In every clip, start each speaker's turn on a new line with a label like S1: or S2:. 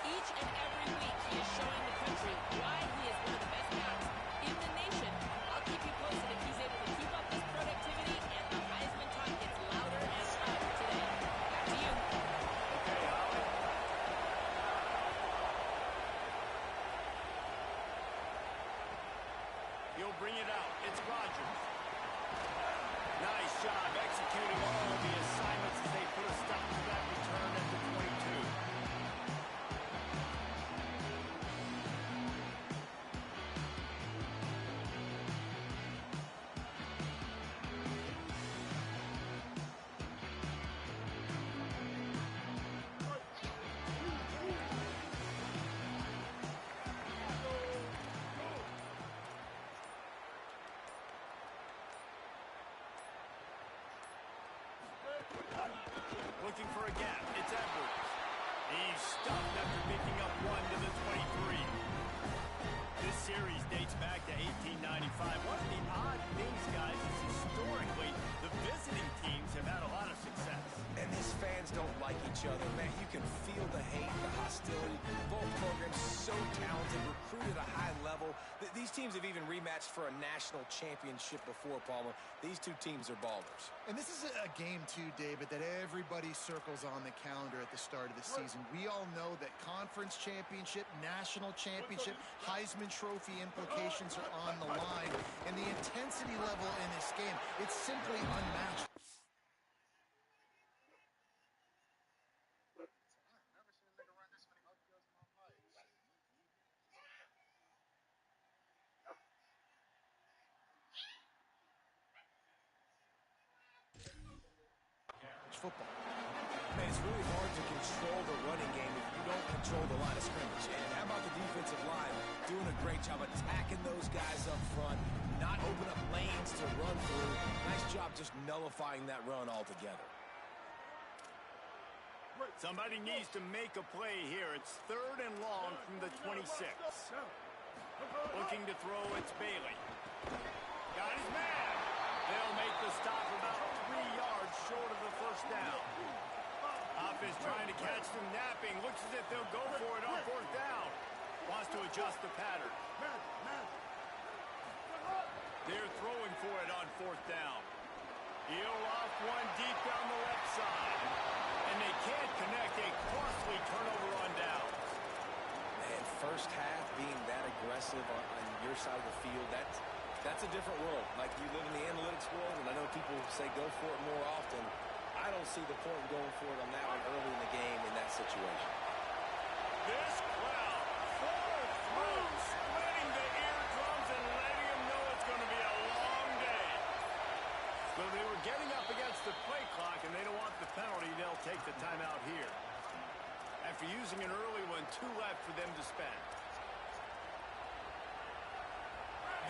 S1: Each and every week, he is showing the country why he is one of the best backs in the nation. I'll keep you posted if he's able to keep up this productivity and the Heisman talk gets louder and louder today. Back to you.
S2: Okay, Holly. He'll bring it out. It's Rodgers. Nice job executing all of the assignments as they put a stop to that return at the 22. Looking for a gap. It's Edwards. He's stuffed after picking up one to the 23. This series dates back to 1895. One of the odd things, guys, is historically the visiting teams have had a lot of success.
S3: And these fans don't like each other. Man, you can feel the hate, the hostility. Both programs so talented, recruited at a high level. These teams have even rematched for a national championship before, Palmer. These two teams are ballers.
S4: And this is a game, too, David, that everybody circles on the calendar at the start of the season. We all know that conference championship, national championship, Heisman Trophy implications are on the line. And the intensity level in this game, it's simply unmatched. Football.
S3: Man, it's really hard to control the running game if you don't control the line of scrimmage. And how about the defensive line doing a great job attacking those guys up front, not open up lanes to run through. Nice job just nullifying that run altogether.
S2: Somebody needs to make a play here. It's 3rd and long from the 26. Looking to throw, it's Bailey. Got his man. They'll make the stop about 3 yards short of the first down. Offense trying to catch them napping. Looks as if they'll go for it on 4th down. Wants to adjust the pattern. They're throwing for it on 4th down. He'll off one deep down the left side. And they can't connect. A costly turnover on downs.
S3: Man, first half being that aggressive on your side of the field, that's a different world. Like, you live in the analytics world, and I know people say go for it more often. I don't see the point in going for it on that one early in the game in that situation.
S2: This crowd full through, splitting the eardrums and letting them know it's going to be a long day. So they were getting up against the play clock, and they don't want the penalty. They'll take the timeout here. After using an early one, 2 left for them to spend.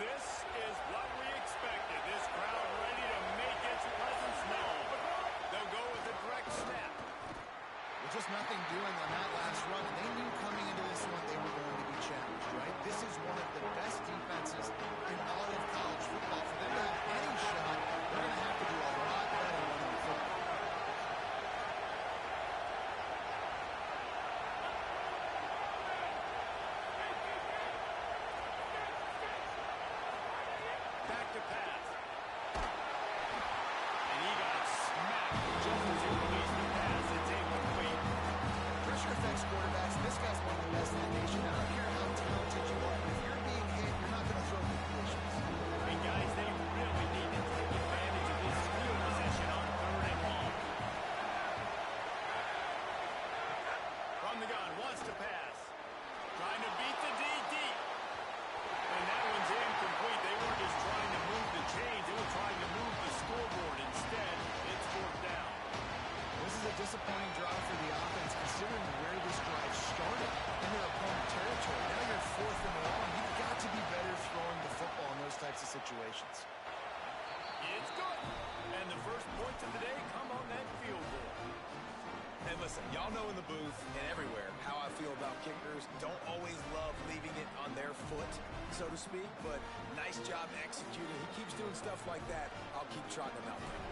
S2: This is what we expected. This crowd ready to make its presence known. They'll go with a direct snap.
S4: Well, just nothing doing on that last run. And they knew coming into this one they were going to be challenged, right? This is one of the best defenses in all of college football. For them to have any shot, they're going to have to do a lot better running the football. Disappointing draw for the offense, considering where this drive started in their opponent territory. Now you're 4th and long. You've got to be better throwing the football in those types of situations.
S2: It's good. And the first points of the day come on that field goal.
S3: And listen, y'all know in the booth and everywhere how I feel about kickers. Don't always love leaving it on their foot, so to speak, but nice job executing. He keeps doing stuff like that. I'll keep trotting him out there.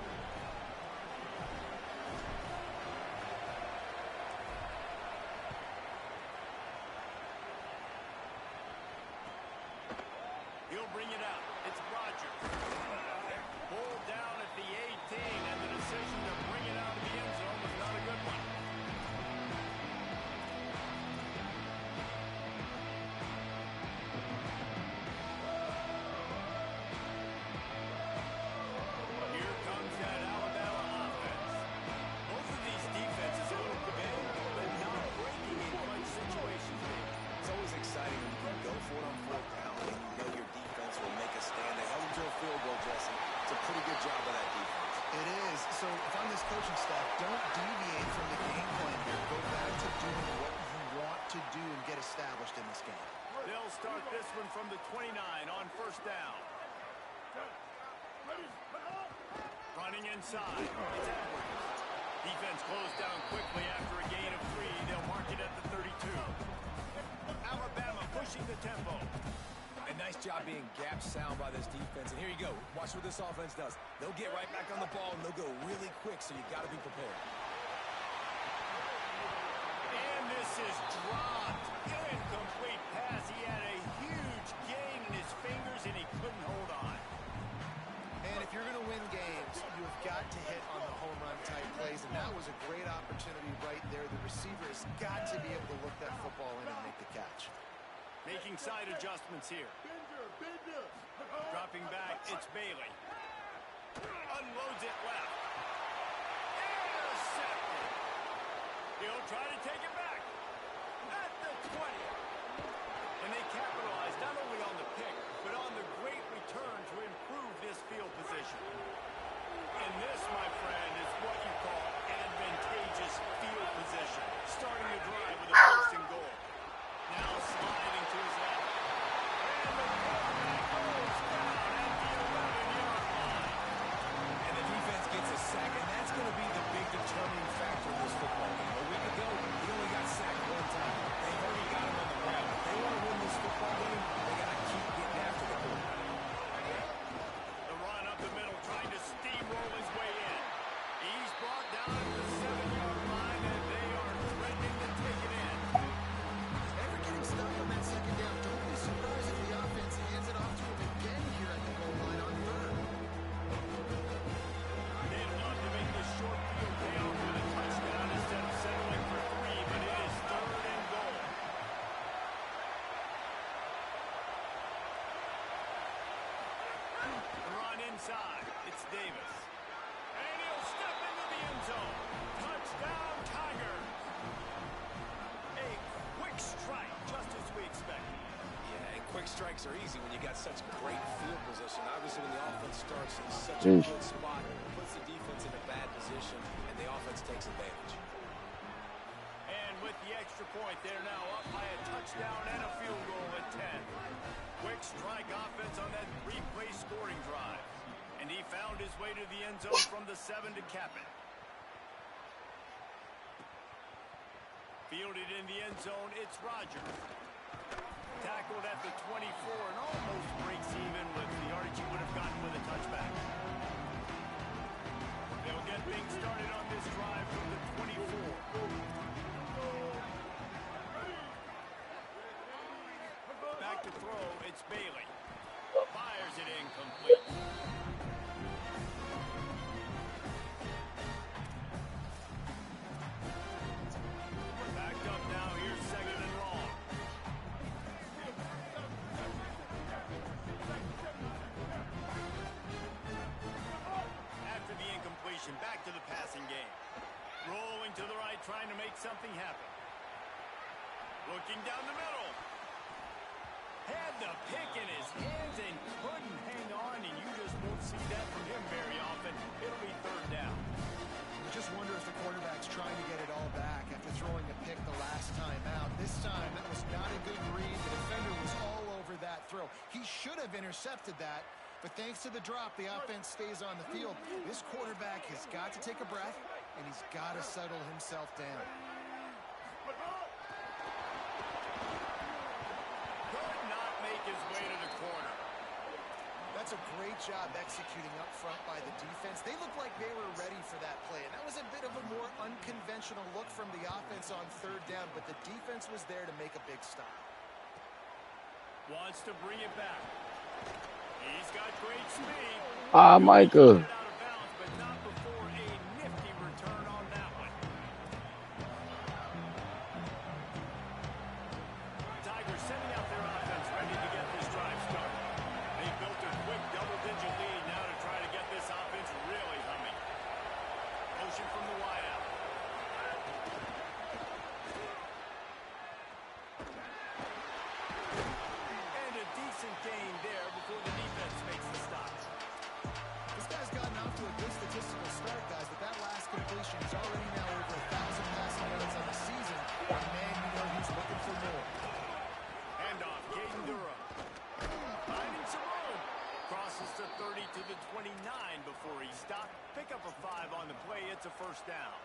S4: to do and get established in this game.
S2: They'll start this one from the 29 on first down. Running inside. It's Edwards. Defense closed down quickly after a gain of 3. They'll mark it at the 32. Alabama pushing the tempo.
S3: A nice job being gap sound by this defense. And here you go. Watch what this offense does. They'll get right back on the ball, and they'll go really quick, so you got to be prepared.
S2: And this is dropped. Incomplete pass. He had a huge gain in his fingers, and he couldn't hold on.
S4: And if you're going to win games, you have got to hit on the home run type plays, and that was a great opportunity right there. The receiver has got to be able to look that football in and make the catch.
S2: Making side adjustments here. Dropping back, it's Bailey. Unloads it left. Intercepted. He'll try to take it back. At the 20. And they capitalize not only on the pick, but on the great return to improve this field position. And this, my friend, is what you call advantageous field position. Starting the drive with a first and goal. Now sliding to his left. And the quarterback goes down at the 11-yard line.
S3: And the defense gets a sack, and that's going to be the big determining factor in this football game. A week ago, he only got sacked 1 time. They've already got him on the ground. If they want to win this football game, they got to keep getting after the quarterback.
S2: The run up the middle, trying to steamroll his way in. He's brought down at the 7-yard line, and they are threatening to take it in.
S4: Ever getting stuck on that second down, don't be surprised if the offense hands it off to him again here at the goal line on third.
S2: They'd love to make this short field pay off with a touchdown instead of settling for 3, but it is third and goal. The run inside. It's Davis. And he'll step into the end zone. Touchdown, Tigers. A quick strike, just as we expected.
S3: Yeah, and quick strikes are easy when you got such great field position. Obviously, when the offense starts in such a good spot, it puts the defense in a bad position, and the offense takes advantage.
S2: And with the extra point, they're now up by a touchdown and a field goal at 10. Quick strike offense on that 3-play scoring drive. And he found his way to the end zone from the 7 to cap it. Fielded in the end zone, it's Rogers. Tackled at the 24 and almost breaks even with the yardage he would have gotten with a touchback. They'll get things started on this drive from the 24. Back to throw, it's Bailey. Fires it incomplete. Backed up now, here's second and long. After the incompletion, back to the passing game. Rolling to the right, trying to make something happen. Looking down the middle. Had the pick in his hands and couldn't hang on, and you just won't see that from him very often. It'll be third down.
S4: You just wonder if the quarterback's trying to get it all back after throwing a pick the last time out. This time, that was not a good read. The defender was all over that throw. He should have intercepted that, but thanks to the drop, the offense stays on the field. This quarterback has got to take a breath, and he's got to settle himself down.
S2: Could not make his way to the corner.
S4: That's a great job executing up front by the defense. They looked like they were ready for that play, and that was a bit of a more unconventional look from the offense on third down, but the defense was there to make a big stop.
S2: Wants to bring it back. He's got great speed.
S5: Michael.
S2: Out of bounds, but not before a nifty return on that one. Tigers sending out their offense, ready to get this drive started. They built a quick double-digit lead now to try to get this offense really humming. Motion from the wideout. And a decent gain there before the defense makes the stop.
S4: This guy's gotten
S2: first down.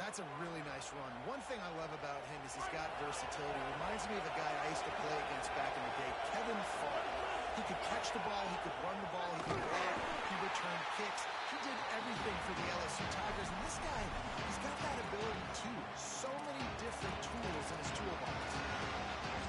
S4: That's a really nice run. One thing I love about him is he's got versatility. Reminds me of a guy I used to play against back in the day, Kevin Farr. He could catch the ball, he could run the ball, he could block, he returned kicks. He did everything for the LSU Tigers, and this guy, he's got that ability too. So many different tools in his toolbox.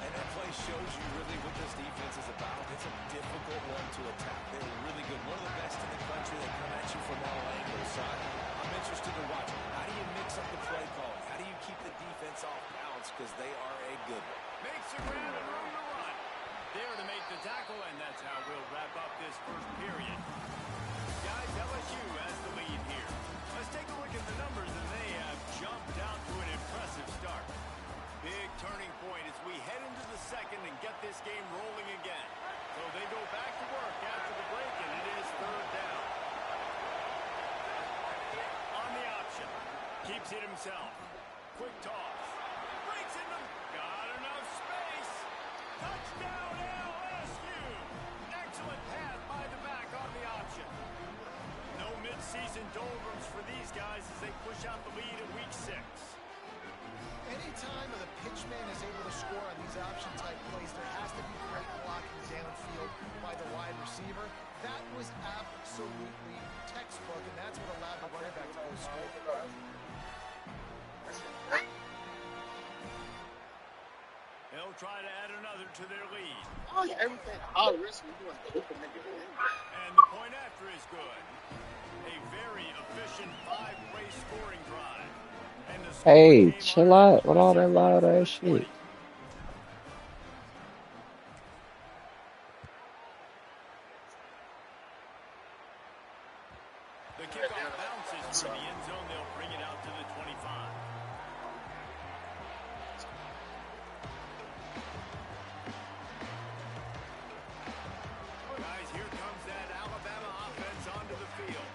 S3: And that play shows you really what this defense is about. It's a difficult one to attack. They're really good. One of the best in the country. They come at you from all angles. So I'm interested to watch. How do you mix up the play calling? How do you keep the defense off balance? Because they are a good one.
S2: Makes a grab and room to run. There to make the tackle, and that's how we'll wrap up this first period. Guys, LSU has the lead here. Let's take a look at the numbers, and they have jumped out to an impressive start. Big turning point as we head into the second and get this game rolling again. So they go back to work after the break, and it is third down. On the option. Keeps it himself. Quick toss. Breaks into... Got enough space. Touchdown LSU. Excellent pass by the back on the option. No midseason doldrums for these guys as they push out the lead in week 6.
S4: Anytime the pitchman is able to score on these option-type plays, there has to be great blocking downfield by the wide receiver. That was absolutely textbook, and that's what allowed the running back to go score.
S2: They'll try to add another to their lead.
S5: Oh, yeah, everything. All the rest of you want to open nigga.
S2: And the point after is good. A very efficient 5-play scoring drive. And the score
S6: Hey,
S2: came
S6: chill
S2: on
S6: out with all that loud ass shit.
S2: The kickoff bounces through the end zone. They'll bring it out to the 25. Guys, here comes that Alabama offense onto the field.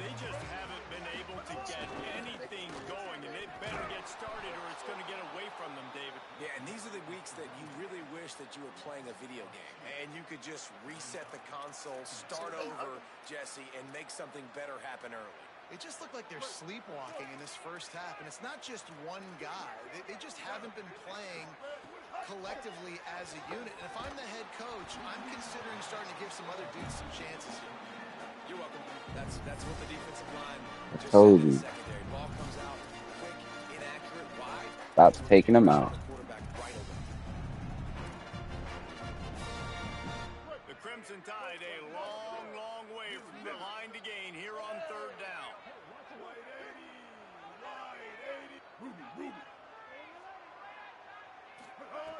S2: They just haven't been able to get anything going, and they better get started or it's going to get away from them, David.
S3: Yeah, and these are the weeks that you really wish that you were playing a video game and you could just reset the console, start over, Jesse, and make something better happen early.
S4: It just looked like they're sleepwalking in this first half, and it's not just one guy. They just haven't been playing collectively as a unit. And if I'm the head coach, I'm considering starting to give some other dudes some chances here.
S3: You're welcome. That's what the defensive line just
S6: Told
S3: said in
S6: you.
S3: the secondary. Ball comes out quick, inaccurate, wide.
S6: Stop taking them out.
S3: The quarterback right open.
S2: The Crimson Tide a long, long way from the line to gain here on third down.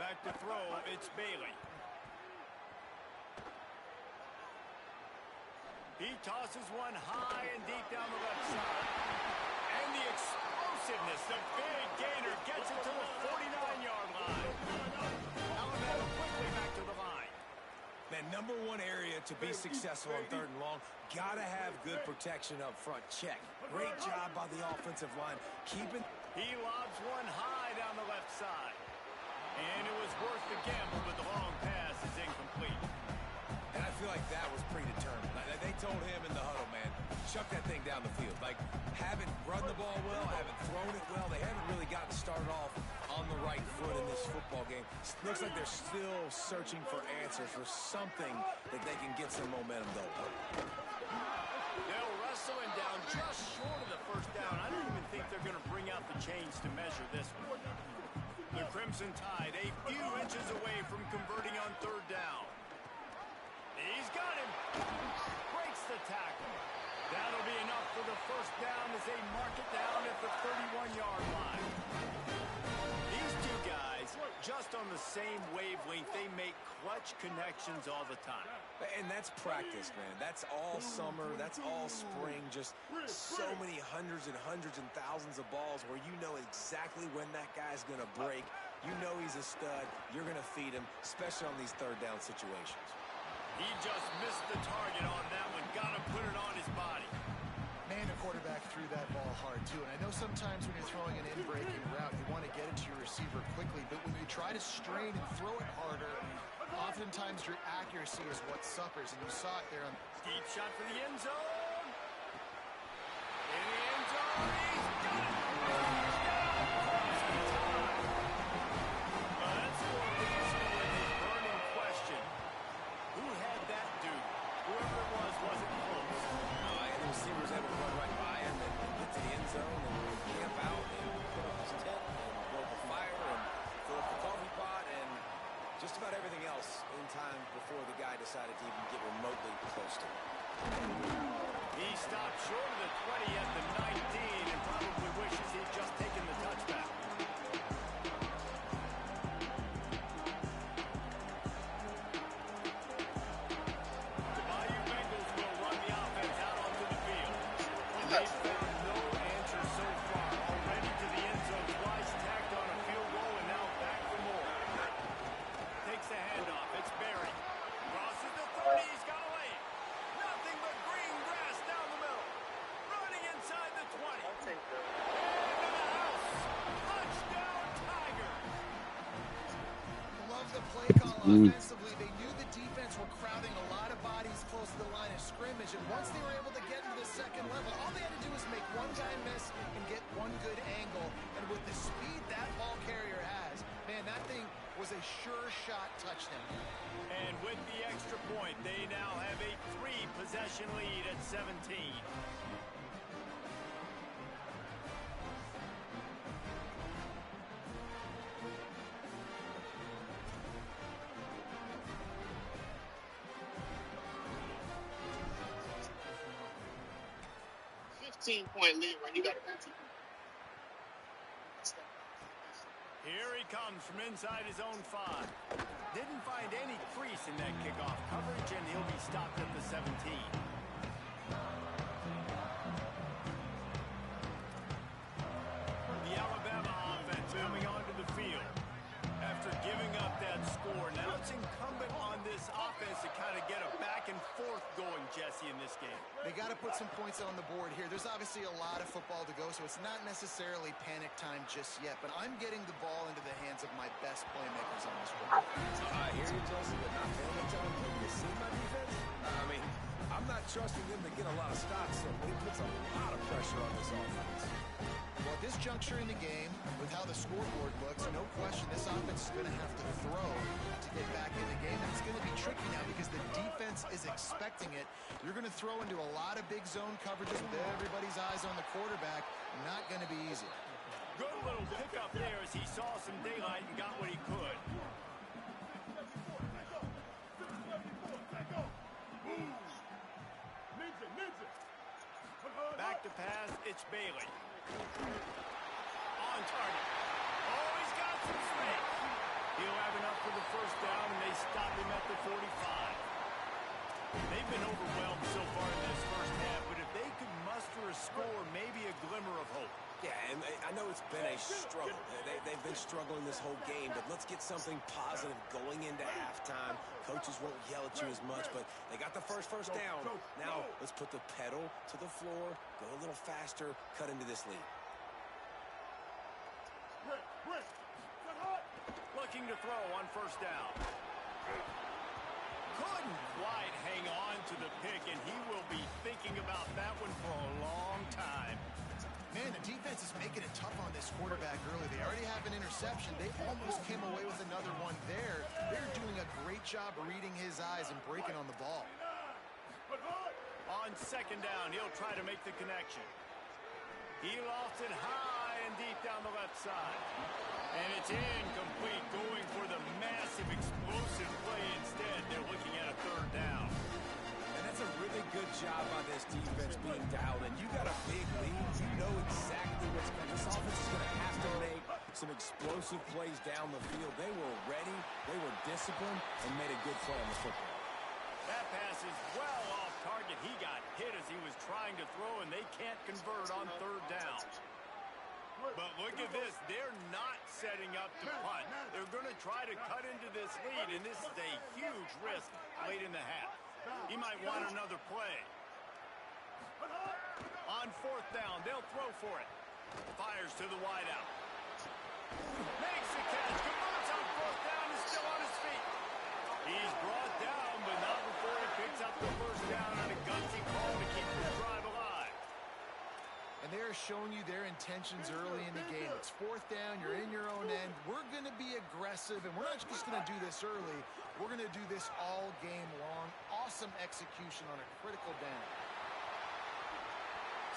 S2: Back to throw, it's Bailey. He tosses one high and deep down the left side. And the explosiveness, the big gainer gets it to the 49-yard line. Alabama quickly back to the line.
S3: Man, number one area to be successful on third and long, gotta have good protection up front. Check. Great job by the offensive line. Keeping...
S2: He lobs one high down the left side. And it was worth the gamble, but the long pass is incomplete.
S3: And I feel like that was predetermined. Like, they told him in the huddle, man, chuck that thing down the field. Like, haven't run the ball well, haven't thrown it well. They haven't really gotten started off on the right foot in this football game. Looks like they're still searching for answers, for something that they can get some momentum going.
S2: They'll wrestle him down just short of the first down. I don't even think they're going to bring out the chains to measure this one. The Crimson Tide a few inches away from converting on third down. He's got him. Breaks the tackle. That'll be enough for the first down as they mark it down at the 31-yard line. These two guys, just on the same wavelength, they make clutch connections all the time.
S3: And that's practice, man. That's all summer. That's all spring. Just so many hundreds and thousands of balls where you know exactly when that guy's going to break. You know he's a stud. You're going to feed him, especially on these third down situations.
S2: He just missed the target on that one. Got to put it on his body.
S4: Man, the quarterback threw that ball hard, too. And I know sometimes when you're throwing an in-breaking route, you want to get it to your receiver quickly. But when you try to strain and throw it harder, oftentimes your accuracy is what suffers. And you saw it there on
S2: Deep shot for the end zone. In the end That score leaves you with a burning question. Who had that dude? Whoever it wasn't close.
S3: And the receiver was able to run right by him and get to the end zone and camp out and put up his tent and blow up the fire and fill up the coffee pot and just about everything else in time before the guy decided to even get remotely close to him.
S2: He stopped short of the 20 at the 19 and probably wishes he'd just taken the touchback. The Bayou Bengals will run the offense out onto the field. And they've found no answer so far. Already to the end zone, twice tacked on a field goal and now back for more. Takes the handoff. It's Barry. Crosses the 30. He's got a lane. Nothing but green grass down the middle. Running inside the 20.
S5: I'll take that.
S2: Into the house. Touchdown, Tiger.
S4: Love the play call offensively. They knew the defense were crowding a lot of bodies close to the line of scrimmage, and once they were able to get into the second level, all they had to do was make one guy miss and get one good angle. And with the speed that ball carrier has, man, that thing was a sure shot touchdown.
S2: And with the extra point, they now have a 3-possession lead at 17.
S5: Point lead when you got a 15.
S2: Here he comes from inside his own 5. Didn't find any crease in that kickoff coverage, and he'll be stopped at the 17. The Alabama offense coming onto the field. After giving up that score, now it's incumbent on this offense to kind of get a back and forth going, Jesse, in this game.
S4: They got to put some points on the board here. There's obviously a lot of football to go, so it's not necessarily panic time just yet, but I'm getting the ball into the hands of my best playmakers on this football.
S3: I hear you, Jesse, but not paying time. You see my defense? I'm not trusting them to get a lot of stops, so it puts a lot of pressure on this offense.
S4: Well, at this juncture in the game, with how the scoreboard looks, no question this offense is going to have to throw to get back in the game. And it's going to be tricky now because the defense is expecting it. You're going to throw into a lot of big zone coverages with everybody's eyes on the quarterback. Not going to be easy.
S2: Good little pickup there as he saw some daylight and got what he could. Back to pass, it's Bailey. On target. Oh, he's got some space. He'll have enough for the first down, and they stop him at the 45. They've been overwhelmed so far in this first half, but if they could muster a score, maybe a glimmer of hope.
S3: Yeah, and I know it's been a struggle. They've been struggling this whole game, but let's get something positive going into halftime. Coaches won't yell at you as much, but they got the first down. Now, let's put the pedal to the floor, go a little faster, cut into this lead.
S2: Looking to throw on first down. Couldn't quite hang on to the pick, and he will be thinking about that one for a long time.
S4: Man, the defense is making it tough on this quarterback early. They already have an interception. They almost came away with another one there. They're doing a great job reading his eyes and breaking on the ball.
S2: On second down, he'll try to make the connection. He lofts it high and deep down the left side. And it's incomplete, going for the massive explosive play instead. They're looking at a third down.
S3: And that's a really good job by this defense being dialed in. You got a big lead. You know exactly what's coming. This offense is going to have to make some explosive plays down the field. They were ready, they were disciplined, and made a good play on the football.
S2: That pass is well off target. He got hit as he was trying to throw, and they can't convert on third down. But look at this. They're not setting up to punt. They're going to try to cut into this lead, and this is a huge risk late in the half. He might want another play. On fourth down, they'll throw for it. Fires to the wideout. Makes the catch. Converts on fourth down. Is still on his feet. He's brought down, but not before he picks up the first down on a gutsy call to keep the drive alive.
S4: And they're shown you their intentions early in the game. It's fourth down, you're in your own end. We're going to be aggressive, and we're not just going to do this early. We're going to do this all game long. Awesome execution on a critical down.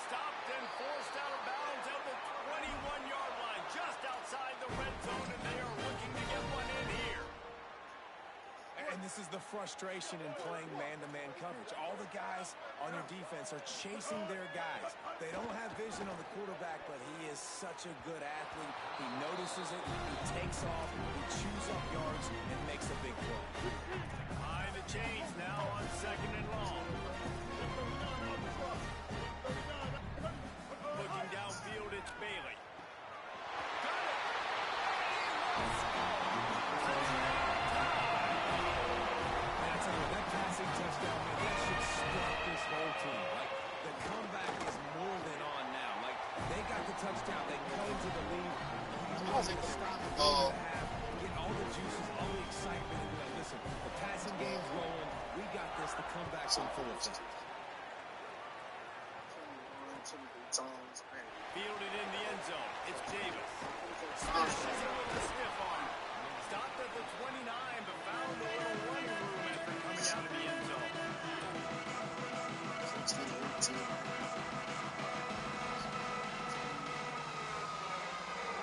S2: Stopped and forced out of bounds at the 21-yard line, just outside the red zone, and they are looking to get one in here.
S3: And this is the frustration in playing man-to-man coverage. All the guys on your defense are chasing their guys. They don't have vision on the quarterback, but he is such a good athlete. He notices it, he takes off, he chews up yards, and makes a big play.
S2: Behind the chains now on 2nd and long. Looking downfield, it's Bailey. Got it!
S3: That passing touchdown, man, that should start this whole team. Like, the comeback is more than on now. Like, they got the touchdown, they cut into the lead. Stop the half, get all the juices, all the excitement, and be like, listen, the passing game's rolling. We got this. The comeback's in full effect.
S2: Fielded in the end zone. It's Davis. Smashes it with a stiff arm. Stopped at the 29, but found a little running room after coming out of the end zone.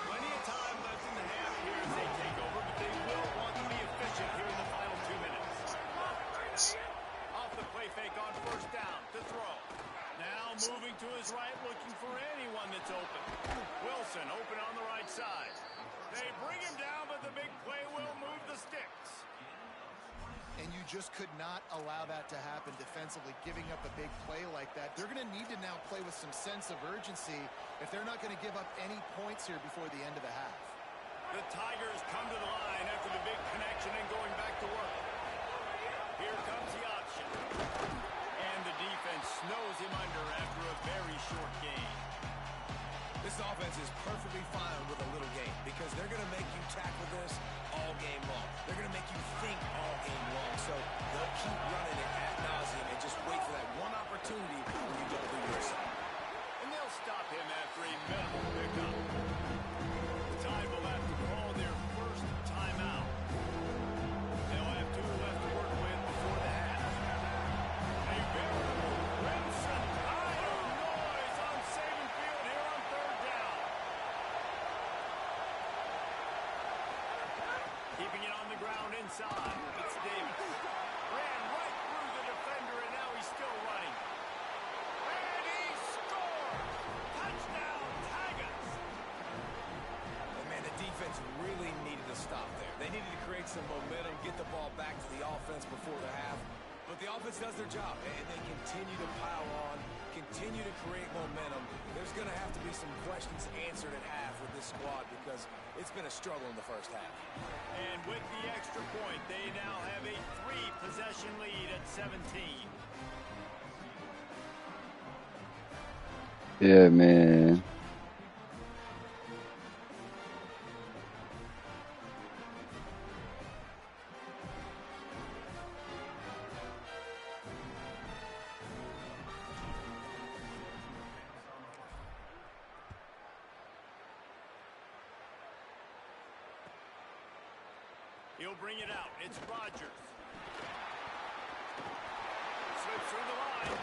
S2: Plenty of time left in the half here as they take over, but they will want to be efficient here in the final 2 minutes. Off the play fake on first down to throw. Now moving to his right, looking for anyone that's open. Wilson open on the right side. They bring him down, but the big play will move the sticks.
S4: And you just could not allow that to happen defensively, giving up a big play like that. They're going to need to now play with some sense of urgency if they're not going to give up any points here before the end of the half.
S2: The Tigers come to the line after the big connection and going back to work. Here comes the option. And the defense snows him under after a very short game.
S3: This offense is perfectly fine with a little game because they're going to make you tackle this all game long. They're going to make you think all game long. So they'll keep running it ad nauseum and just wait for that one opportunity when you don't do your side.
S2: And they'll stop him after a minimal pickup. The Tide will have to call their first timeout. They'll have 2 left to work with before the half. A veritable crimson tide of noise on Saban Field here on 3rd down. Keeping it on the ground inside. It's Davis. Ran right through the defender, and now he's still running. And he scored! Touchdown, Tigers!
S3: And man, the defense really needed to stop there. They needed to create some momentum, get the ball back to the offense before the half. But the offense does their job, and they continue to pile on, continue to create momentum. There's going to have to be some questions answered at half with this squad because it's been a struggle in the first half.
S2: And with the extra point, they now have a 3-possession lead at 17.
S6: Yeah, man.
S2: He'll bring it out. It's Rodgers. Slips through the line.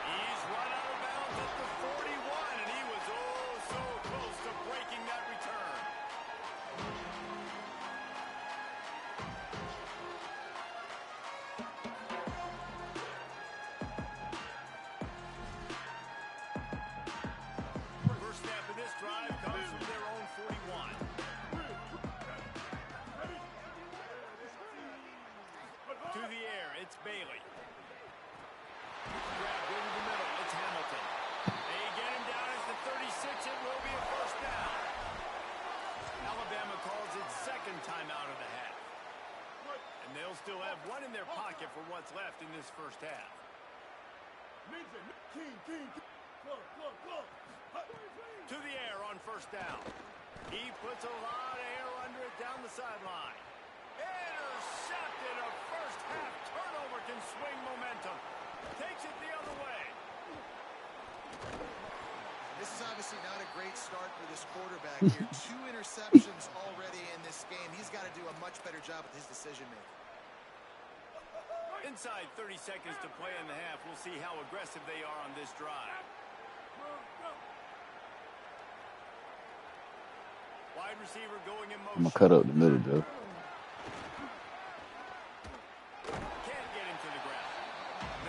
S2: He's run out of bounds at the 41, and he was oh so close to breaking that return. First snap of this drive comes from their own 41. To the air, it's Bailey. Grabbed over the middle, it's Hamilton. They get him down at the 36, it will be a first down. Alabama calls its 2nd timeout of the half. And they'll still have one in their pocket for what's left in this first half. To the air on first down. He puts a lot of air under it down the sideline. Intercepted. A first half turnover can swing momentum. Takes it the other way.
S4: This is obviously not a great start for this quarterback here. 2 interceptions already in this game. He's got to do a much better job with his decision-making.
S2: Inside 30 seconds to play in the half. We'll see how aggressive they are on this drive. Wide receiver going in motion.
S6: I'm gonna cut up the middle, though.
S2: Can't get him to the ground.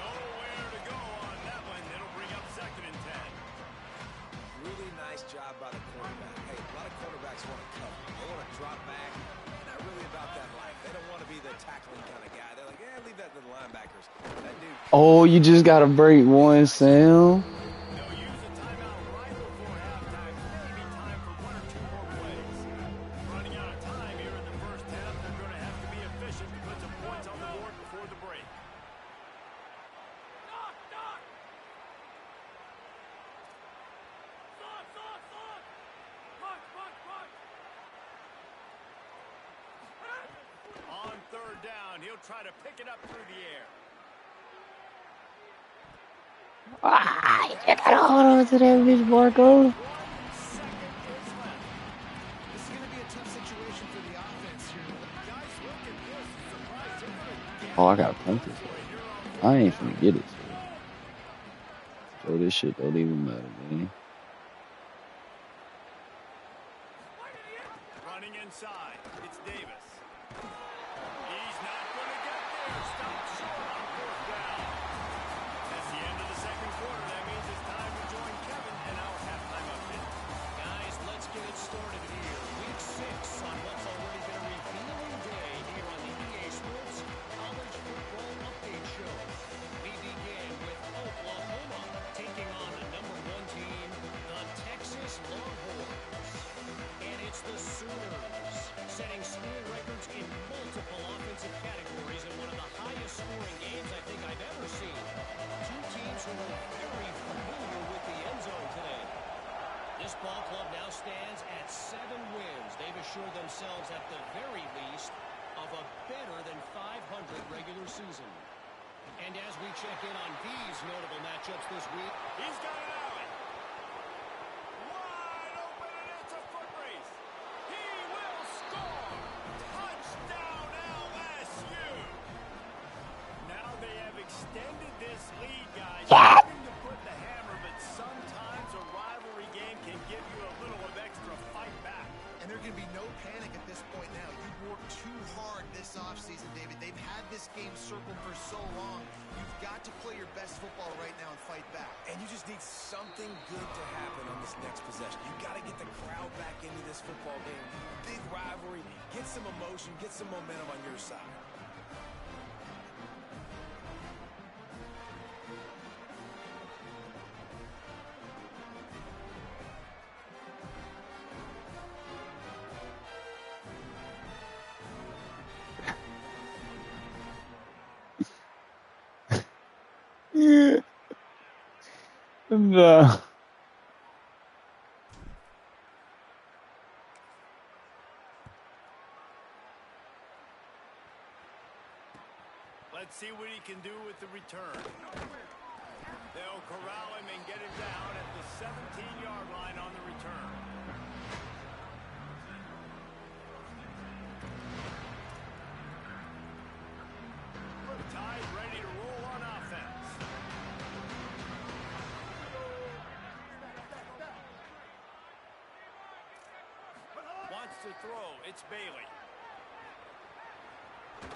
S2: Nowhere to go on that one. It'll bring up 2nd and 10.
S3: Really nice job by the quarterback. Hey, a lot of quarterbacks want to cover. They want to drop back. They're not really about that life. They don't want to be the tackling kind of guy. They're like, yeah, leave that to the linebackers. That dude.
S6: Oh, you just gotta break one, Sam.
S2: They'll use a timeout right before halftime. Maybe time for 1 or 2 more plays. Running out of time here in the first half. They're going to have to be efficient to put some points on the board before the break. On 3rd down, he'll try to pick it up through the air.
S6: Ah, you gotta hold on to that bitch, Marco.
S2: 1 second is left.
S4: This is going to be a tough situation for the offense here.
S2: Guys, look at this. Surprise, they're going to get
S6: Oh, I gotta punt this. I ain't finna get it. So this shit don't even matter, man.
S2: running inside. It's Davis. He's not going to get there. Stopped short on 4th down. That's the end of the second quarter. That means it's time to join Kevin and our halftime update.
S7: Guys, let's get it started here. Week 6 on what's already been a revealing day here on the EA Sports College Football Update Show. We begin with Oklahoma taking on the #1 team, the Texas Longhorns. And it's the Sooners setting school records in multiple offensive categories in one of the highest scoring games I think I've ever seen. 2 teams who are very familiar with the end zone today. This ball club now stands at 7 wins. They've assured themselves at the very least of a better than 500 regular season. And as we check in on these notable matchups this week,
S2: He's got it out. Wide open, and it's a foot race. He will score. Touchdown LSU. Now they have extended this lead, guys.
S6: Yeah.
S2: Hoping to put the hammer, but sometimes a rivalry game can give you a little of extra fight back.
S4: And there can be no panic at this point now. You've worked too hard this offseason, David. They've had this game circled for so long. You've got to play your best football right now and fight back.
S3: And you just need something good to happen on this next possession. You got to get the crowd back into this football game. Big rivalry. Get some emotion. Get some momentum on your side.
S6: Yeah. No.
S2: Let's see what he can do with the return. They'll corral him and get him down at the 17-yard line on the return. Tide ready to roll on offense. Wants to throw. It's Bailey.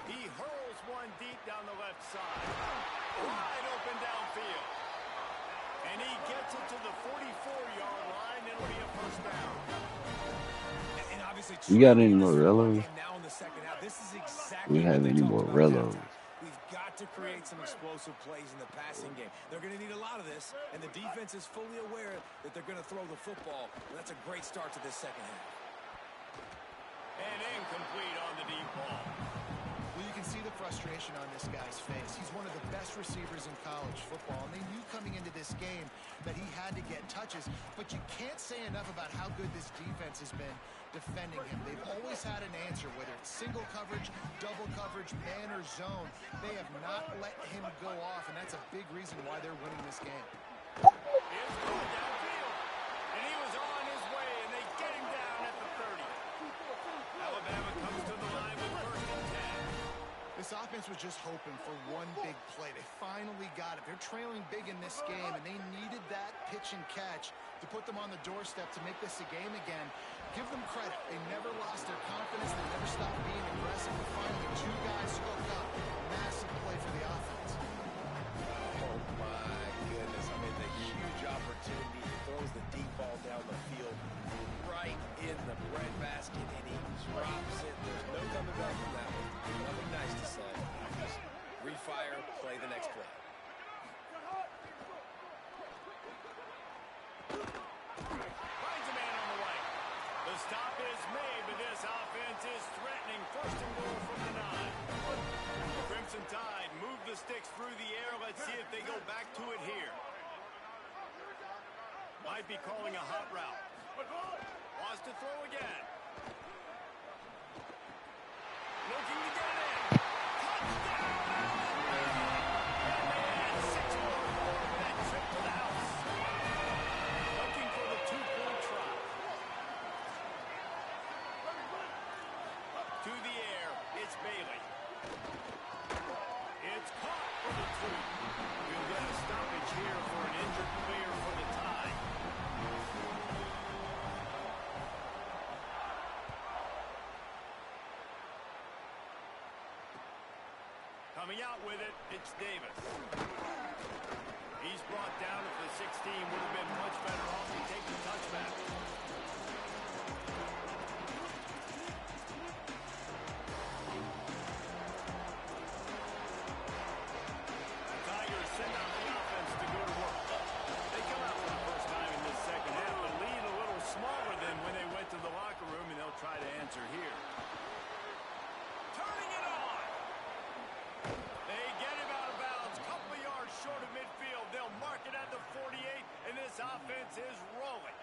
S2: He hurls one deep down the left side. Wide open downfield. And he gets it to the 44-yard line. It'll be a first down.
S3: And obviously,
S6: You got any more Rellos?
S3: now in the second half. This is exactly
S6: We have
S3: what they
S6: any
S3: talked
S6: more
S3: about
S6: Rellos?
S3: halftime. We've got to create some explosive plays in the passing game. They're going to need a lot of this, and the defense is fully aware that they're going to throw the football. And that's a great start to this second half.
S2: And incomplete on the deep ball.
S4: Well, you can see the frustration on this guy's face. He's one of the best receivers in college football, and they knew coming into this game that he had to get touches, but you can't say enough about how good this defense has been defending him. They've always had an answer, whether it's single coverage, double coverage, man or zone. They have not let him go off, and that's a big reason why they're winning this game.
S2: Here's going downfield.
S4: This offense was just hoping for one big play. They finally got it. They're trailing big in this game, and they needed that pitch and catch to put them on the doorstep to make this a game again. Give them credit. They never lost their confidence. They never stopped being aggressive. And finally, two guys hooked up. Massive play for the offense.
S3: Oh, my goodness. I mean, the huge opportunity. He throws the deep ball down the field right in the breadbasket, and he drops it. There's no coming back from that one. Nothing nice to say. Just refire, play the next play.
S2: Finds a man on the right. The stop is made, but this offense is threatening. First and goal from the 9. The Crimson Tide move the sticks through the air. Let's see if they go back to it here. Might be calling a hot route. Wants to throw again. Looking to get in. Touchdown! And they add 6 more for that trip to the house. Looking for the 2-point try. To the air, it's Bailey. It's caught for the 2. We'll get a stoppage here for an injured player for the Tide. Coming out with it, it's Davis. He's brought down at the 16. Would have been much better off to take the touchback. Tigers send out the offense to go to work. They come out for the first time in this second half. The lead a little smaller than when they went to the locker room, and they'll try to answer here. Turning it on. They get him out of bounds, couple of yards short of midfield. They'll mark it at the 48, and this offense is rolling.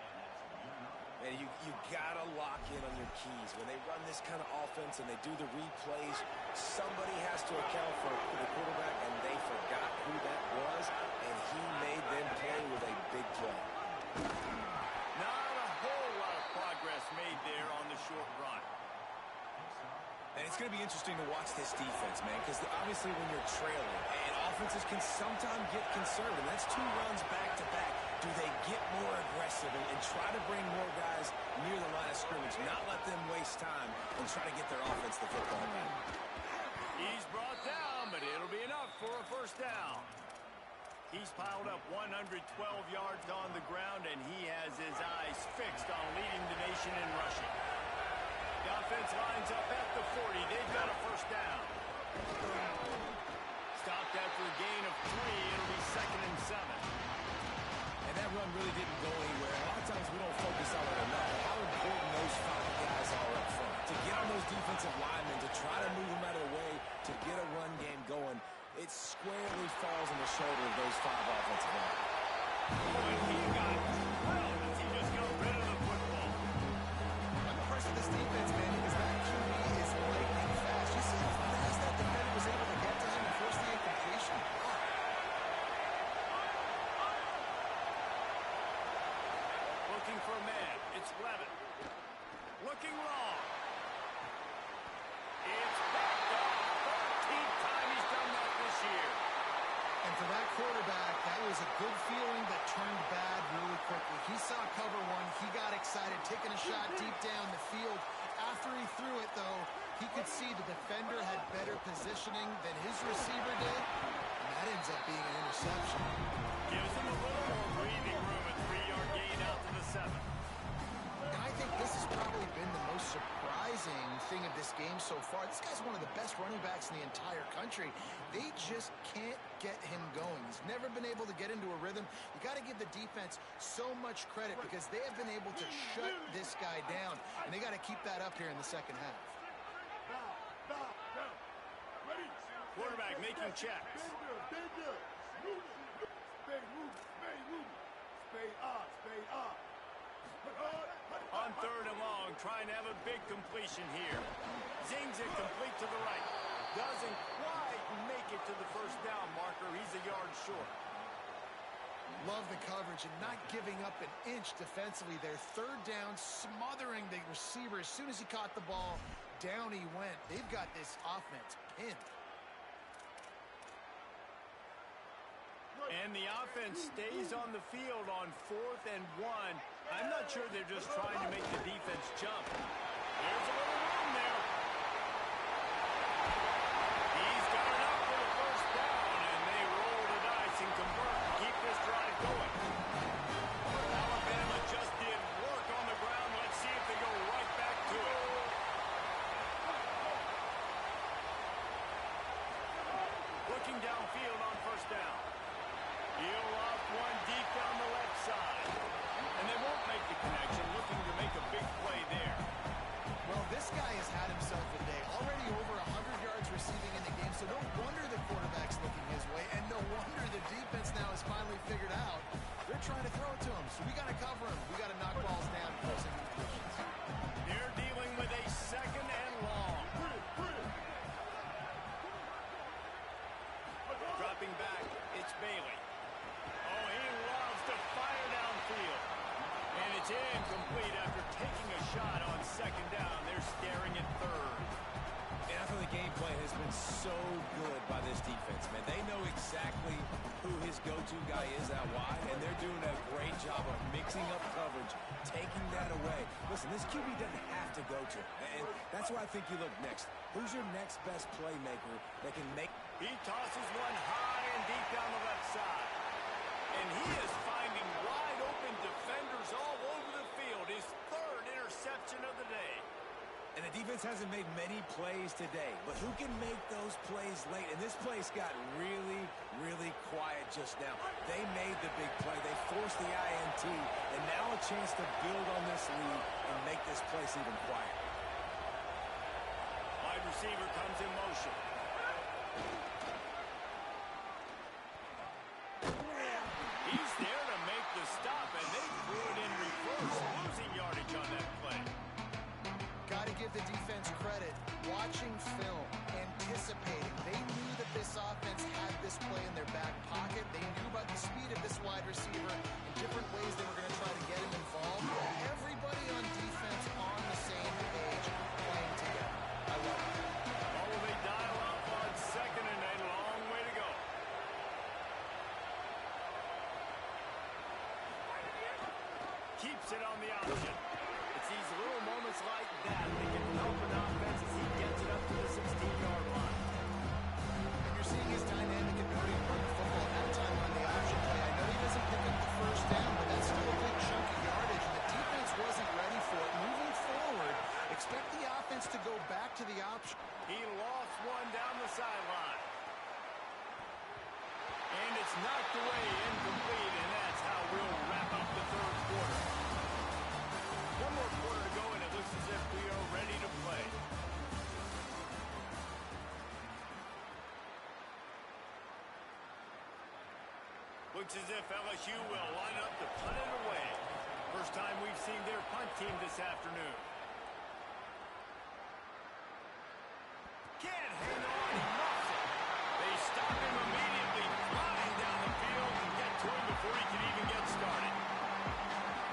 S3: Man, you gotta lock in on your keys. When they run this kind of offense and they do the replays, somebody has to account for the quarterback, and they forgot who that was, and he made them play with a big play.
S2: Not a whole lot of progress made there on the short run.
S3: And it's going to be interesting to watch this defense, man, because obviously when you're trailing, and offenses can sometimes get conservative. That's 2 runs back-to-back. Do they get more aggressive and try to bring more guys near the line of scrimmage, not let them waste time, and try to get their offense the football back?
S2: He's brought down, but it'll be enough for a first down. He's piled up 112 yards on the ground, and he has his eyes fixed on leading the nation in rushing. The offense lines up at the 40. They've got a first down. Stopped after a gain of 3. It'll be 2nd and 7.
S3: And that run really didn't go anywhere. A lot of times we don't focus on it enough. How important those 5 guys are up front. To get on those defensive linemen, to try to move them out of the way, to get a run game going, it squarely falls on the shoulder of those 5 offensive linemen.
S2: Boy, he got drilled as he just got rid of the football.
S4: I'm impressed with this defense, man, because that QB is lightning fast. You see how fast that defender was able to get to him and force the incompletion?
S2: Looking for a man. It's Levin. Looking long. It's backed up. 13th time he's done that this year.
S4: And for that quarterback, that was a good feeling that turned bad really quickly. He saw cover 1. He got excited, taking a shot deep down the field. After he threw it, though, he could see the defender had better positioning than his receiver did. And that ends up being an interception.
S2: Gives him a little more breathing room. A 3-yard gain out to the 7.
S4: And I think this has probably been the most surprising thing of this game so far. This guy's one of the best running backs in the entire country. They just can't get him going. He's never been able to get into a rhythm. You got to give the defense so much credit because they have been able to shut this guy down, and they got to keep that up here in the second half.
S2: Quarterback making checks. On 3rd and long, trying to have a big completion here. Zings it complete to the right. Doesn't quite make it to the first down marker. He's a yard short.
S4: Love the coverage and not giving up an inch defensively there. 3rd down, smothering the receiver. As soon as he caught the ball, down he went. They've got this offense pinned.
S2: And the offense stays on the field on 4th and 1. I'm not sure they're just trying to make the defense jump. There's a little room there. He's got enough for the first down, and they roll the dice and convert to keep this drive going. Alabama just did work on the ground. Let's see if they go right back to it. Looking downfield on first down. He'll off one deep down the left side. And they won't make the connection, looking to make a big play there.
S4: Well, this guy has had himself a day. Already over 100 yards receiving in the game, so no wonder the quarterback's looking his way, and no wonder the defense now has finally figured out they're trying to throw it to him. So we got to cover him. We got to knock balls down and close into positions.
S2: They're dealing with a 2nd and long. Dropping back, it's Bailey. Oh, he loves to fire downfield. And it's incomplete after taking a shot on 2nd down. They're staring at 3rd.
S3: And I thought the game plan has been so good by this defense, man. They know exactly who his go-to guy is out wide, and they're doing a great job of mixing up coverage, taking that away. Listen, this QB doesn't have to go to him, and that's why I think you look next. Who's your next best playmaker that can make...
S2: He tosses one high and deep down the left side. And he is finding wide open defenders all over the field. His 3rd interception of the day.
S3: And the defense hasn't made many plays today, but who can make those plays late? And this place got really, really quiet just now. They made the big play. They forced the INT, and now a chance to build on this lead and make this place even quieter.
S2: Wide receiver comes in motion. He's there to make the stop, and they threw it in reverse, losing yardage on that play.
S4: Got to give the defense credit. Watching film, anticipating. They knew that this offense had this play in their back pocket. They knew about the speed of this wide receiver and different ways they were going to try to get him involved. Everybody on defense on the same page, playing together. I love it.
S2: Oh, they dial up on 2nd and a long way to go. Keeps it on the option. It's these little moments like that that can help an offense as he gets it up to the 16-yard line.
S4: And you're seeing his dynamic ability to run the football at that time on the option play. I know he doesn't pick up the first down, but that's still a big chunk of yardage, and the defense wasn't ready for it. Moving forward, expect the offense to go back to the option.
S2: He lost one down the sideline. And it's knocked away, incomplete, and that's how we'll wrap up the 3rd quarter. One more quarter to go, and it looks as if we are ready to play. Looks as if LSU will line up to punt it away. First time we've seen their punt team this afternoon. Can't hang on, he muffs it. They stop him immediately, flying down the field and get to him before he can even get started.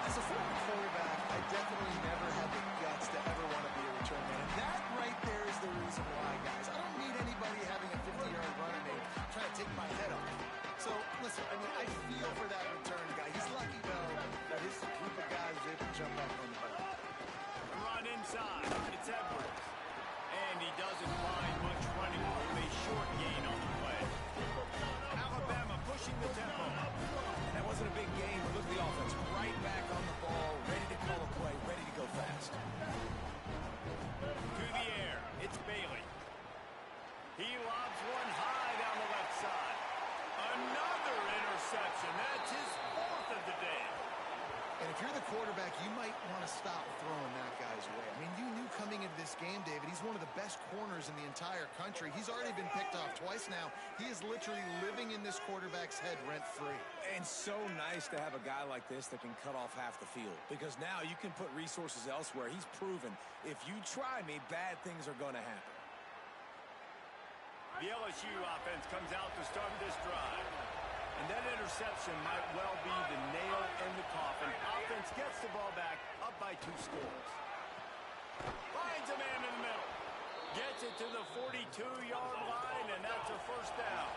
S4: As a former quarterback, I definitely never had the guts to ever want to be a return man. And that right there is the reason why, guys. I don't need anybody having a 50-yard run and they trying to take my head off. So, listen, I mean, I feel for that return guy. He's lucky, though, that his group of guys was able to jump back on the ball.
S2: Run inside. It's Edwards. And he doesn't find much running room. A short gain on the play. Alabama pushing the tempo.
S3: That wasn't a big game, but look at the offense. Right back on the ball, ready to call a play, ready to go fast.
S2: To the air. It's Bailey. He lobs one high down the left side. Another interception. That's his 4th of the day.
S4: And if you're the quarterback, you might want to stop throwing that guy's way. I mean, you knew coming into this game, David, he's one of the best corners in the entire country. He's already been picked off twice now. He is literally living in this quarterback's head rent-free.
S3: And so nice to have a guy like this that can cut off half the field, because now you can put resources elsewhere. He's proven, if you try me, bad things are going to happen.
S2: The LSU offense comes out to start this drive. And that interception might well be the nail in the coffin. Offense gets the ball back, up by 2 scores. Finds a man in the middle. Gets it to the 42-yard line, and that's a first down.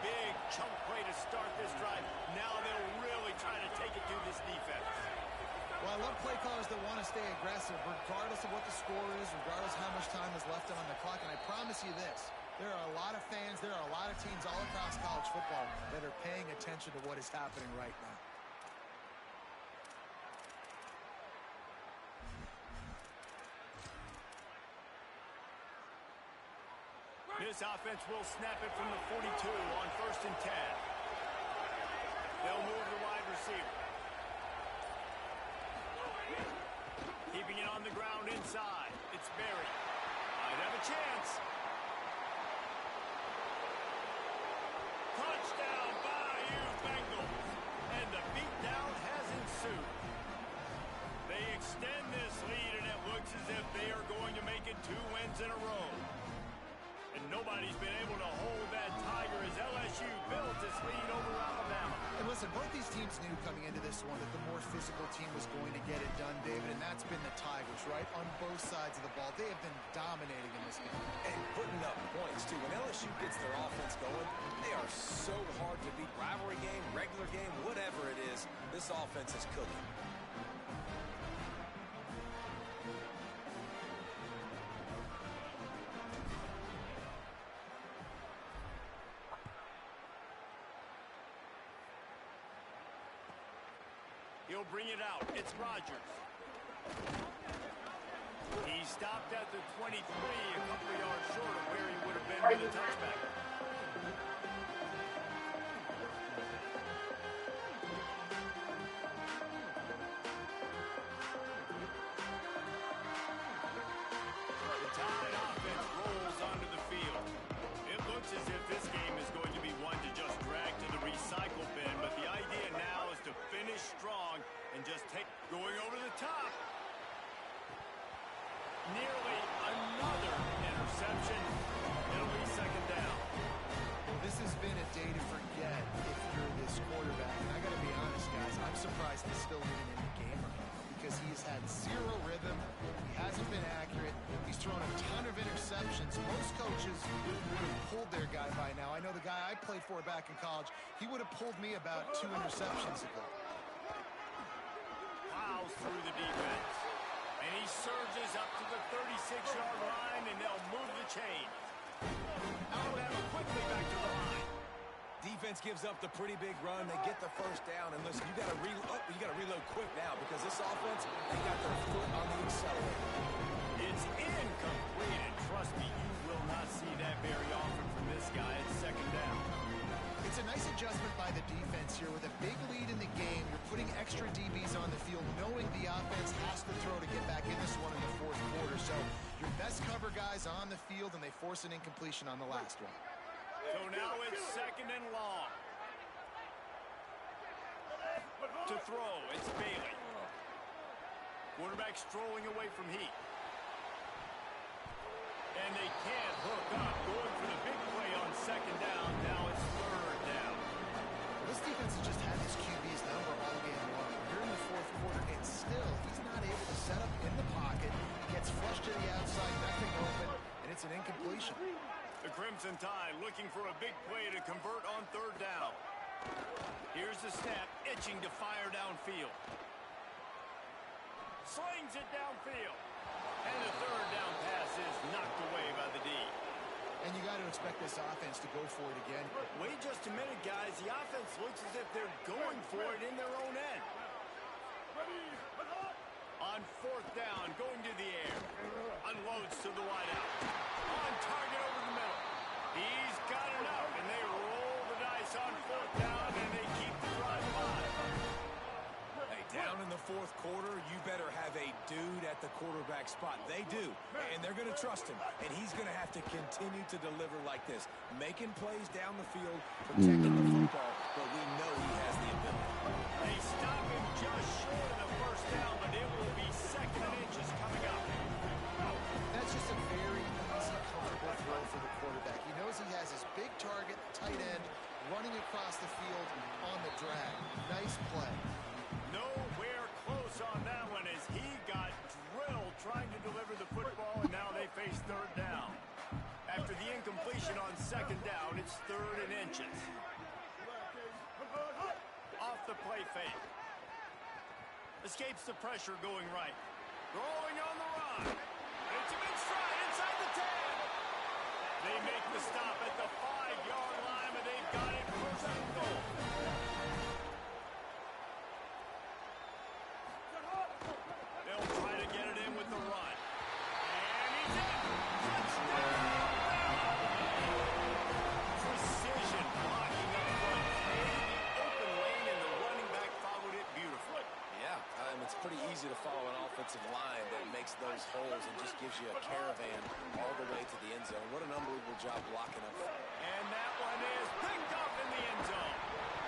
S2: big chunk play to start this drive. Now they'll really try to take it to this defense.
S4: Well, I love play callers that want to stay aggressive, regardless of what the score is, regardless how much time is left on the clock. And I promise you this, there are a lot of fans, there are a lot of teams all across college football that are paying attention to what is happening right now.
S2: This offense will snap it from the 42 on 1st and 10. They'll move the wide receiver. Keeping it on the ground inside. It's Berry. Might have a chance. Touchdown, Bayou Bengals. And the beatdown has ensued. They extend this lead, and it looks as if they are going to make it 2 wins in a row. And nobody's been able to hold that Tiger as LSU built its lead over Alabama.
S4: And listen, both these teams knew coming into this one that the more physical team was going to get it done, David, and that's been the Tigers, right? On both sides of the ball. They have been dominating in this game.
S3: And putting up points, too. When LSU gets their offense going, they are so hard to beat. Rivalry game, regular game, whatever it is, this offense is cooking.
S2: He'll bring it out. It's Rodgers. He stopped at the 23, a couple of yards short of where he would have been with a touchback. The Tide offense rolls onto the field. It looks as if this game is going to be one to just drag to the recycle bin, but the idea now is to finish strong and just going over the top. Nearly another interception. It'll be 2nd down.
S4: This has been a day to forget if you're this quarterback. And I got to be honest, guys, I'm surprised he's still even in the game right now because he's had zero rhythm. He hasn't been accurate. He's thrown a ton of interceptions. Most coaches would have pulled their guy by now. I know the guy I played for back in college, he would have pulled me about 2 interceptions ago.
S2: Plows through the defense. And he surges up to the 36-yard line, and they'll move the chain. Alabama quickly back to the line.
S3: Defense gives up the pretty big run. They get the 1st down. And listen, you got to reload quick now because this offense, they got their foot on the accelerator.
S2: It's incomplete, and trust me, you will not see that very often from this guy. It's 2nd down.
S4: It's a nice adjustment by the defense here. With a big lead in the game, you're putting extra DBs on the field, knowing the offense has to throw to get back in this one in the 4th quarter. So your best cover guys on the field, and they force an incompletion on the last one.
S2: So now it's 2nd and long. To throw, it's Bailey. Quarterback strolling away from Heat. And they can't hook up. Going for the big play on 2nd down. Now it's 3rd down.
S4: This defense has just had his QB's number all game long. Here in the 4th quarter, and still, he's not able to set up in the pocket. He gets flushed to the outside, nothing open, and it's an incompletion.
S2: The Crimson Tide looking for a big play to convert on 3rd down. Here's the snap, itching to fire downfield. Slings it downfield. And the 3rd down pass is knocked away by the D.
S4: And you got to expect this offense to go for it again.
S2: Wait just a minute, guys. The offense looks as if they're going for it in their own end. On 4th down, going to the air. Unloads to the wideout. On target over the middle. He's got enough, and they roll the dice on 4th down, and they keep the drive alive.
S3: Hey, down in the 4th quarter, you better have a dude at the quarterback spot. They do, and they're going to trust him, and he's going to have to continue to deliver like this, making plays down the field, protecting the football, but we know he has the ability.
S2: They stop him just short of the 1st down, but it will be 2nd and inches coming up.
S4: That's just a very easy, comfortable throw for the quarterback. He knows he has his big target, tight end, running across the field on the drag. Nice play.
S2: Nowhere close on that one as he got drilled trying to deliver the football, and now they face 3rd down. After the incompletion, situation on second down. It's 3rd and inches. Off the play fake. Escapes the pressure going right. Throwing on the run. It's him in stride inside the 10. They make the stop at the 5-yard line, but they've got it 1st and goal. They'll try to get it in with the run. And he's in. Touchdown! Precision blocking up front. Created the open lane, and the running back followed it beautifully.
S3: Yeah, it's pretty easy to follow an offensive line that makes those holes and just gives you a caravan all the way to the end zone. What an unbelievable job blocking up front.
S2: And that one is picked up in the end zone.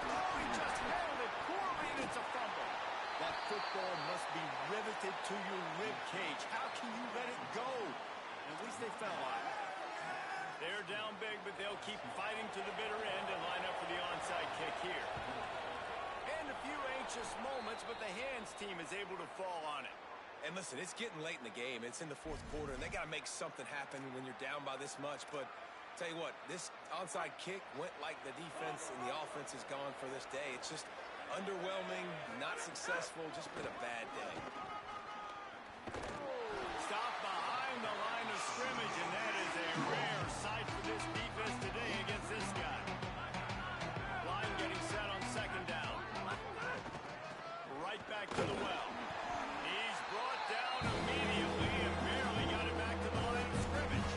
S2: Oh, he just handled it poorly, and it's a fumble. That football must be riveted to your rib cage. How can you let it go? At least they fell on it. They're down big, but they'll keep fighting to the bitter end and line up for the onside kick here. And a few anxious moments, but the hands team is able to fall on it.
S3: And listen, it's getting late in the game. It's in the 4th quarter, and they got to make something happen when you're down by this much. But tell you what, this onside kick went like the defense and the offense is gone for this day. It's just underwhelming, not successful, just been a bad day.
S2: Stop behind the line of scrimmage, and that is a rare sight for this defense today against this guy. Line getting set on second down. Right back to the well. He's brought down immediately and barely got it back to the line of scrimmage.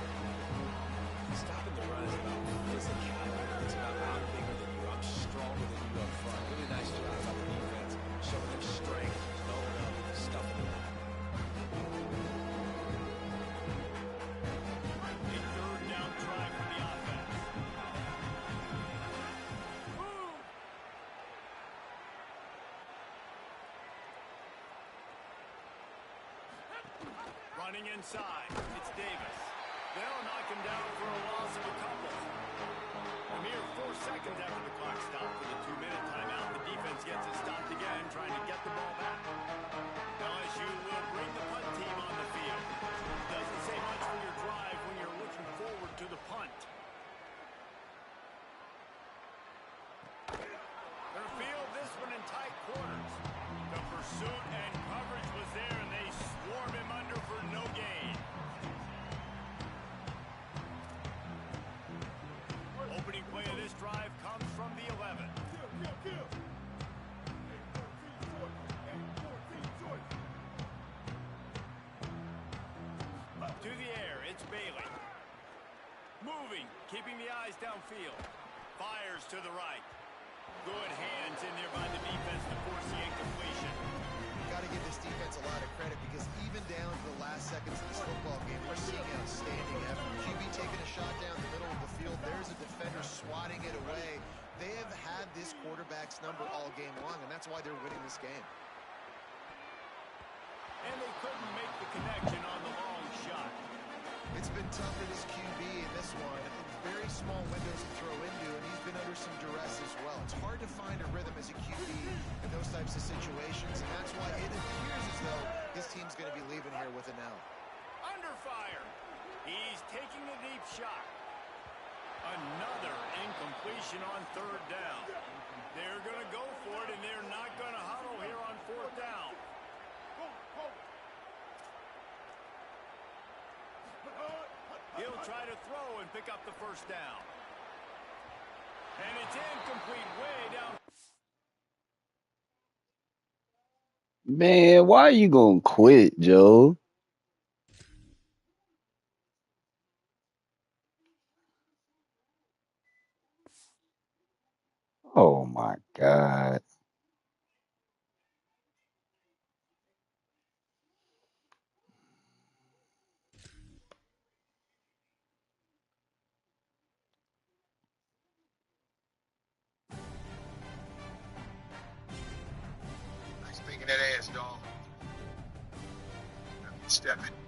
S3: Stopping the run is about physicality. It's about I'm bigger than you. I'm stronger than you up front. Really nice job by the defense, showing their strength, blowing up, stuffing the run.
S2: A 3rd down try for the offense. Running inside, it's Davis. They'll knock him down for a loss of a couple. A mere 4 seconds after the clock stopped for the 2-minute timeout, the defense gets it stopped again, trying to get the ball back. LSU will bring the punt team on the field. Doesn't say much for your drive when you're looking forward to the punt. They'll field this one in tight quarters. The pursuit and coverage was there, and they swarm him under for no gain. Opening play of this drive comes from the 11. To the air, it's Bailey. Moving, keeping the eyes downfield. Fires to the right. Good hands in there by the defense to force the incompletion.
S4: Got to give this defense a lot of credit because even down to the last seconds of this football game, we're seeing outstanding effort. QB taking a shot down the middle of the field. There's a defender swatting it away. They have had this quarterback's number all game long, and that's why they're winning this game.
S2: And they couldn't make the connection on the long shot.
S4: It's been tough for this QB in this one. Very small windows to throw into, and he's been under some duress as well. It's hard to find a rhythm as a QB in those types of situations, and that's why it appears as though his team's going to be leaving here with an L.
S2: Under fire. He's taking a deep shot. Another incompletion on 3rd down. They're going to go for it, and they're not going to huddle here on 4th down. He'll try to throw and pick up the 1st down. And it's incomplete way down.
S6: Man, why are you gonna quit, Joe? Oh my God.
S5: Nice banging that ass, dog. Stepping.